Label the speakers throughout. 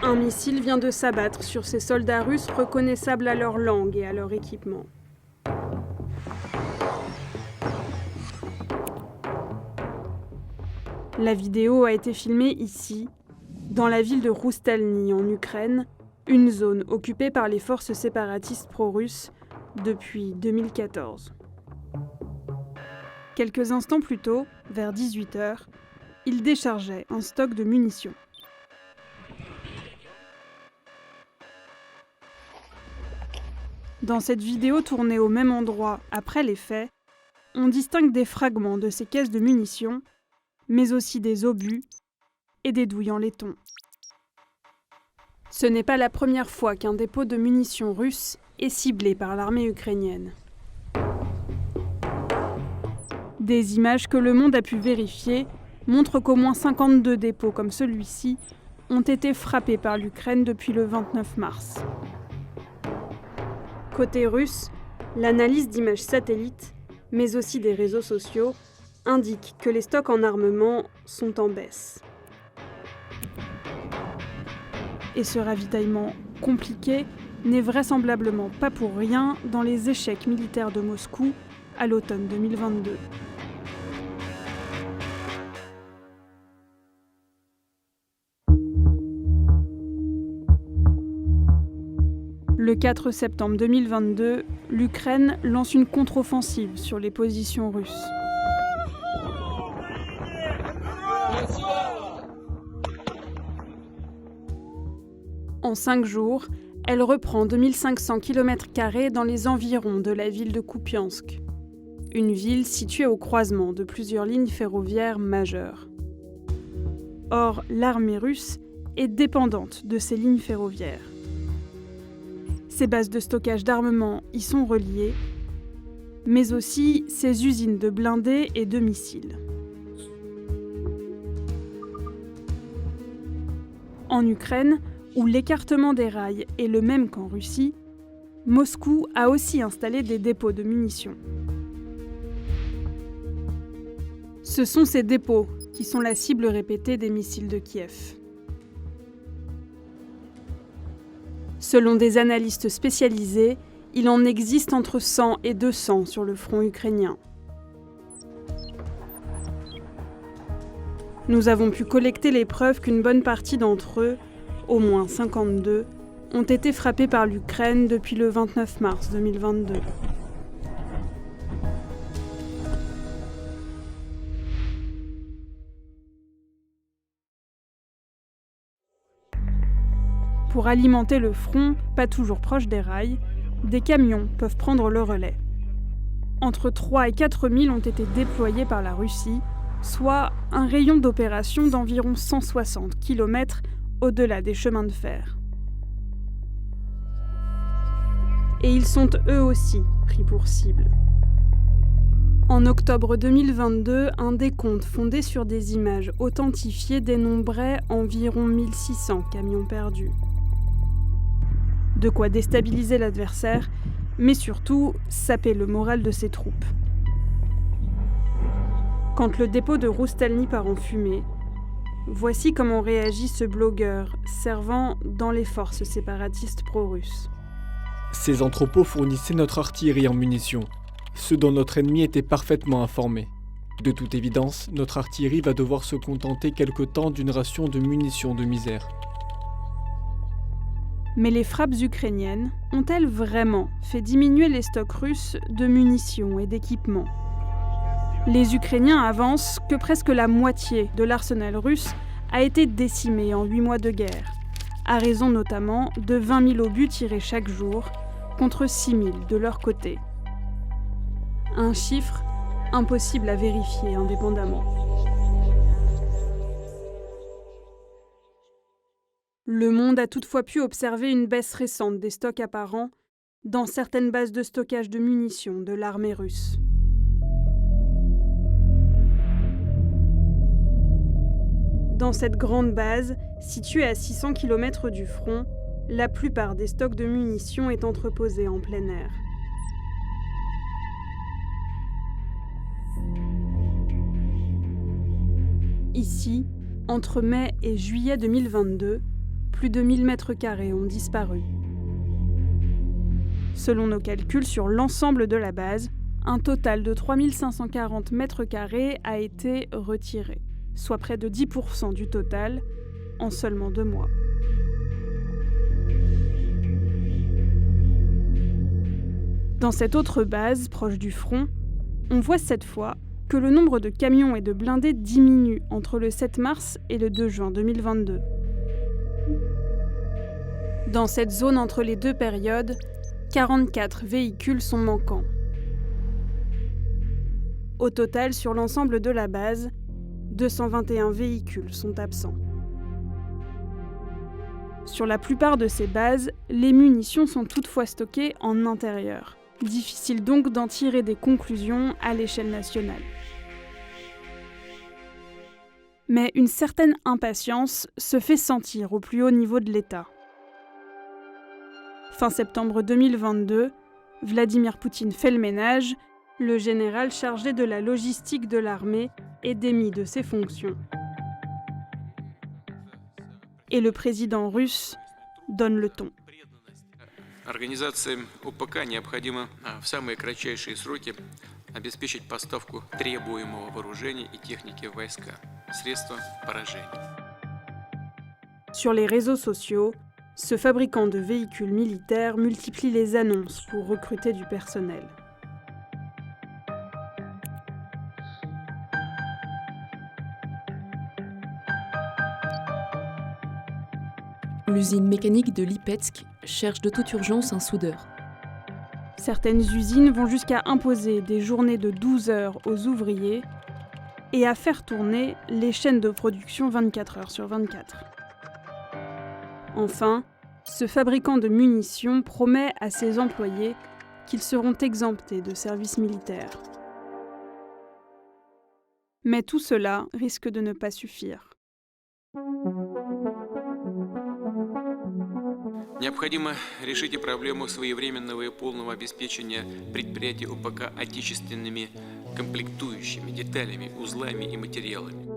Speaker 1: Un missile vient de s'abattre sur ces soldats russes reconnaissables à leur langue et à leur équipement. La vidéo a été filmée ici, dans la ville de Roustalny en Ukraine, une zone occupée par les forces séparatistes pro-russes depuis 2014. Quelques instants plus tôt, vers 18h, ils déchargeaient un stock de munitions. Dans cette vidéo tournée au même endroit après les faits, on distingue des fragments de ces caisses de munitions, mais aussi des obus et des douilles en laiton. Ce n'est pas la première fois qu'un dépôt de munitions russe est ciblé par l'armée ukrainienne. Des images que Le Monde a pu vérifier montrent qu'au moins 52 dépôts comme celui-ci ont été frappés par l'Ukraine depuis le 29 mars. Côté russe, l'analyse d'images satellites, mais aussi des réseaux sociaux, indique que les stocks en armement sont en baisse. Et ce ravitaillement compliqué n'est vraisemblablement pas pour rien dans les échecs militaires de Moscou à l'automne 2022. Le 4 septembre 2022, l'Ukraine lance une contre-offensive sur les positions russes. En 5 jours, elle reprend 2500 km² dans les environs de la ville de Kupiansk, une ville située au croisement de plusieurs lignes ferroviaires majeures. Or, l'armée russe est dépendante de ces lignes ferroviaires. Ces bases de stockage d'armement y sont reliées, mais aussi ces usines de blindés et de missiles. En Ukraine, où l'écartement des rails est le même qu'en Russie, Moscou a aussi installé des dépôts de munitions. Ce sont ces dépôts qui sont la cible répétée des missiles de Kiev. Selon des analystes spécialisés, il en existe entre 100 et 200 sur le front ukrainien. Nous avons pu collecter les preuves qu'une bonne partie d'entre eux, au moins 52, ont été frappés par l'Ukraine depuis le 29 mars 2022. Pour alimenter le front, pas toujours proche des rails, des camions peuvent prendre le relais. Entre 3 et 4 000 ont été déployés par la Russie, soit un rayon d'opération d'environ 160 km au-delà des chemins de fer. Et ils sont eux aussi pris pour cible. En octobre 2022, un décompte fondé sur des images authentifiées dénombrait environ 1600 camions perdus. De quoi déstabiliser l'adversaire, mais surtout saper le moral de ses troupes. Quand le dépôt de Roustalny part en fumée, voici comment réagit ce blogueur servant dans les forces séparatistes pro-russes.
Speaker 2: Ces entrepôts fournissaient notre artillerie en munitions, ce dont notre ennemi était parfaitement informé. De toute évidence, notre artillerie va devoir se contenter quelque temps d'une ration de munitions de misère.
Speaker 1: Mais les frappes ukrainiennes ont-elles vraiment fait diminuer les stocks russes de munitions et d'équipements ? Les Ukrainiens avancent que presque la moitié de l'arsenal russe a été décimée en 8 mois de guerre, à raison notamment de 20 000 obus tirés chaque jour, contre 6 000 de leur côté. Un chiffre impossible à vérifier indépendamment. Le Monde a toutefois pu observer une baisse récente des stocks apparents dans certaines bases de stockage de munitions de l'armée russe. Dans cette grande base, située à 600 km du front, la plupart des stocks de munitions est entreposée en plein air. Ici, entre mai et juillet 2022, plus de 1000 mètres carrés ont disparu. Selon nos calculs sur l'ensemble de la base, un total de 3540 mètres carrés a été retiré, soit près de 10% du total, en seulement 2 mois. Dans cette autre base, proche du front, on voit cette fois que le nombre de camions et de blindés diminue entre le 7 mars et le 2 juin 2022. Dans cette zone entre les deux périodes, 44 véhicules sont manquants. Au total, sur l'ensemble de la base, 221 véhicules sont absents. Sur la plupart de ces bases, les munitions sont toutefois stockées en intérieur. Difficile donc d'en tirer des conclusions à l'échelle nationale. Mais une certaine impatience se fait sentir au plus haut niveau de l'État. Fin septembre 2022, Vladimir Poutine fait le ménage, le général chargé de la logistique de l'armée est démis de ses fonctions. Et le président russe donne le ton.
Speaker 3: Организациям ОПК необходимо в самые кратчайшие сроки обеспечить поставку требуемого вооружения и техники в войска, средства поражения.
Speaker 1: Sur les réseaux sociaux, ce fabricant de véhicules militaires multiplie les annonces pour recruter du personnel.
Speaker 4: L'usine mécanique de Lipetsk cherche de toute urgence un soudeur.
Speaker 1: Certaines usines vont jusqu'à imposer des journées de 12 heures aux ouvriers et à faire tourner les chaînes de production 24 heures sur 24. Enfin, ce fabricant de munitions promet à ses employés qu'ils seront exemptés de service militaire. Mais tout cela risque de ne pas suffire.
Speaker 3: Необходимо решить и проблему своевременного и полного обеспечения предприятий ОПК отечественными комплектующими, деталями, узлами и материалами.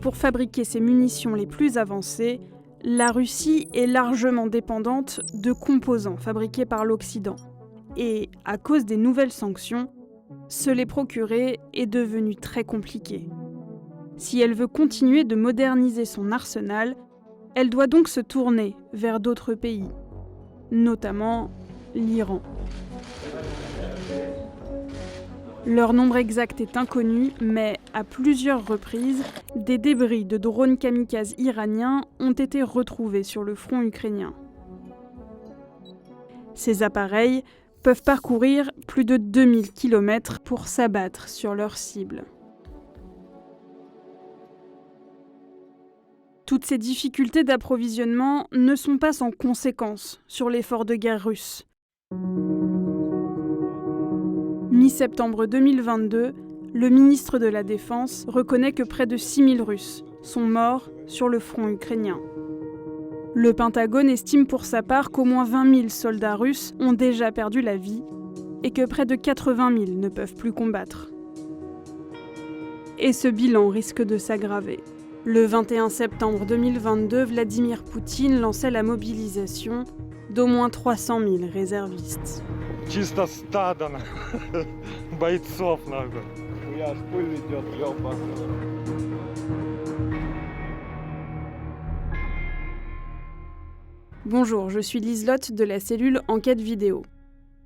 Speaker 1: Pour fabriquer ces munitions les plus avancées, la Russie est largement dépendante de composants fabriqués par l'Occident. Et à cause des nouvelles sanctions, se les procurer est devenu très compliqué. Si elle veut continuer de moderniser son arsenal, elle doit donc se tourner vers d'autres pays, notamment l'Iran. Leur nombre exact est inconnu, mais à plusieurs reprises, des débris de drones kamikazes iraniens ont été retrouvés sur le front ukrainien. Ces appareils peuvent parcourir plus de 2000 km pour s'abattre sur leurs cibles. Toutes ces difficultés d'approvisionnement ne sont pas sans conséquences sur l'effort de guerre russe. Mi-septembre 2022, le ministre de la Défense reconnaît que près de 6000 Russes sont morts sur le front ukrainien. Le Pentagone estime pour sa part qu'au moins 20 000 soldats russes ont déjà perdu la vie et que près de 80 000 ne peuvent plus combattre. Et ce bilan risque de s'aggraver. Le 21 septembre 2022, Vladimir Poutine lançait la mobilisation d'au moins 300 000 réservistes.
Speaker 5: Чисто стадо, бойцов, нахуй. Хуя, пыль идет, ёпа.
Speaker 1: Bonjour, je suis Liselotte de la cellule Enquête Vidéo.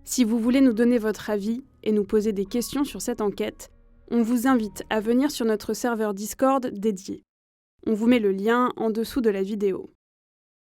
Speaker 1: Si vous voulez nous donner votre avis et nous poser des questions sur cette enquête, on vous invite à venir sur notre serveur Discord dédié. On vous met le lien en dessous de la vidéo.